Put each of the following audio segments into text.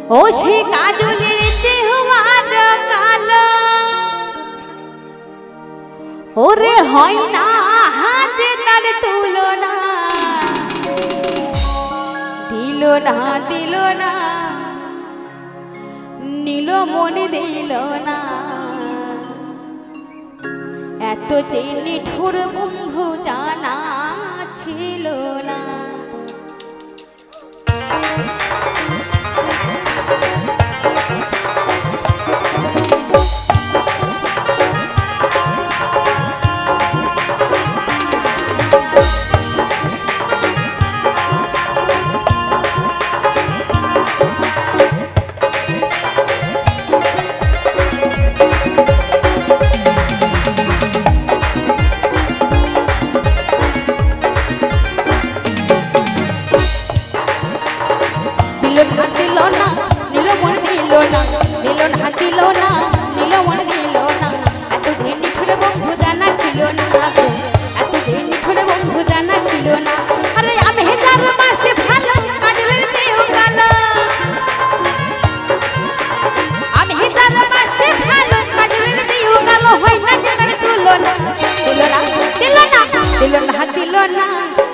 ও সে কাজলের চেহারা কালো ওরে হয় না হাজে তার তুলনা দিল না নীল মনে দিল না এত যে নিঠুর বন্ধু জানা ছিল না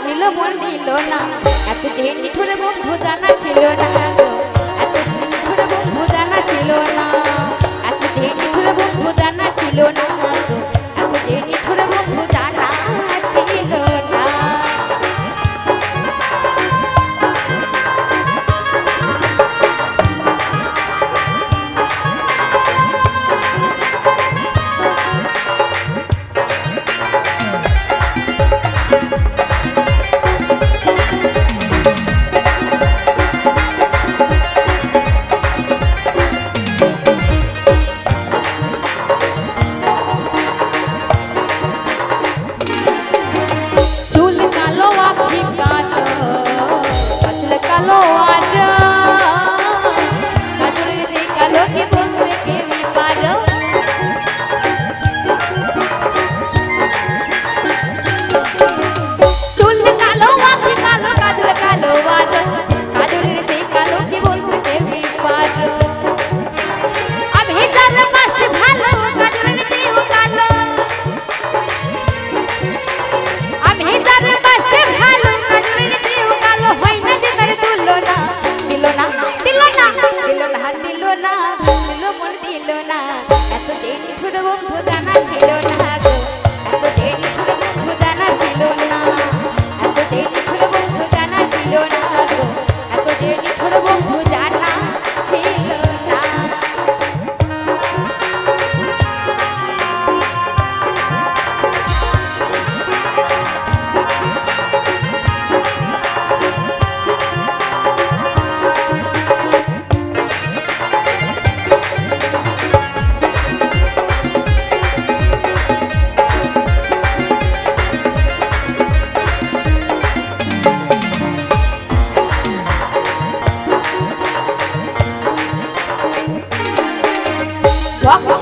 নীল মন দিল না এত যে নিঠুর বন্ধু জানা ছিল না গো এত নিঠুর বন্ধু জানা ছিল না এত যে নিঠুর বন্ধু জানা ছিল না গো এত যে নিঠুর বন্ধু জানা ছিল না এত যে নিঠুর বন্ধু জানা ছিল না গো এত যে নিঠুর বন্ধু জানা ছিল না এত যে নিঠুর বন্ধু জানা ছিল না গো এত যে নিঠুর বন্ধু জানা ছিল না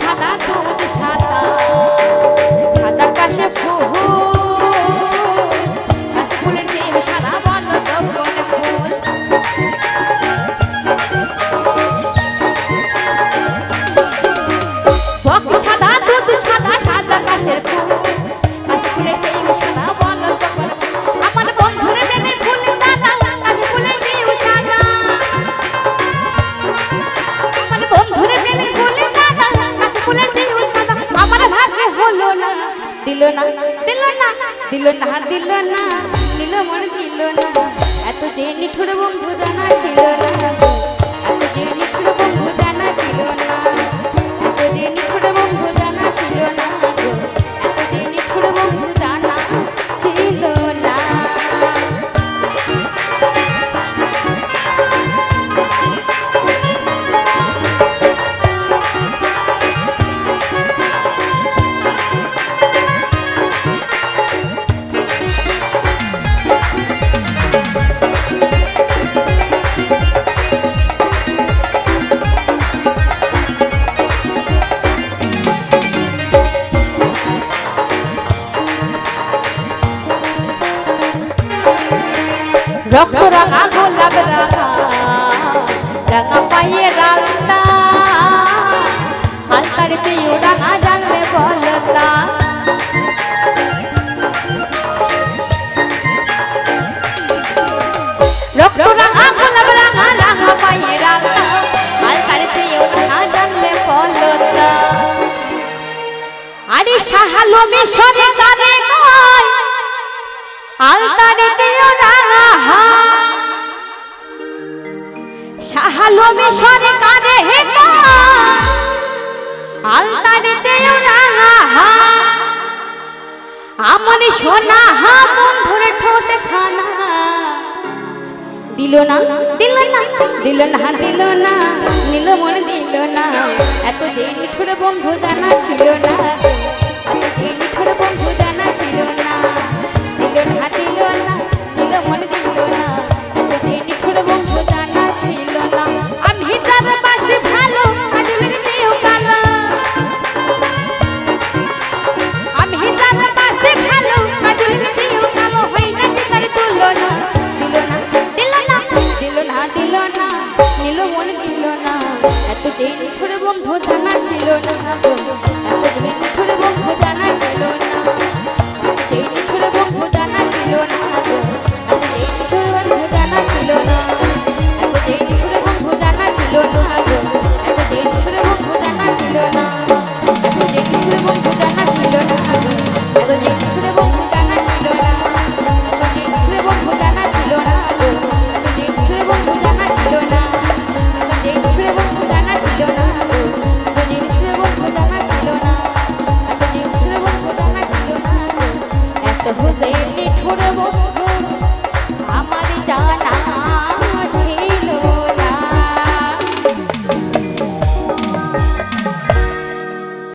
সাদা দুধ সাদা সাদা কাশে ফুলের চেয়ে সাদা বল তখন ফুল সাদা দুধ সাদা সাদা কাশের ফুল ফুলের চেয়ে সাদা বল তখন আমার বন্ধুর প্রেমের ফুল দাদা কাশে ফুলের চেয়ে সাদা আমার বন্ধুর প্রেমের ফুল দিল না নীল মন দিল না এত যে নিঠুর বন্ধু জানা ছিল না এত যে নিঠুর বন্ধু জানা ছিল না এত যে নিঠুর বন্ধু জানা ছিল না গো এত যে নিঠুর বন্ধু জানা ছিল না রক্ত রাঙা গোলাপ রাঙা রাঙা পায়ে সাহালো মিশরে কানে কয় আলতারে যেও রাঙা সাহালো মিশরে কানে কয় আলতারে যেও রাঙা আমার সোনা বন্ধুর ঠোঁট খানা দিল না দিল না দিল না দিল না নীল মন দিল না এত যে নিঠুর বন্ধু জানা ছিল না এত যে নিঠুর বন্ধু জানা ছিল না দিল না দিল না নীল মন দিল না এত যে নিঠুর বন্ধু জানা ছিল না আমি তার পাশে ভালো আজলের চেয়েও কালো আমি তার পাশে ভালো আজলের চেয়েও কালো হয় না তার তুলনা দিল না দিল না নীল মন দিল না এত যে নিঠুর বন্ধু জানা ছিল না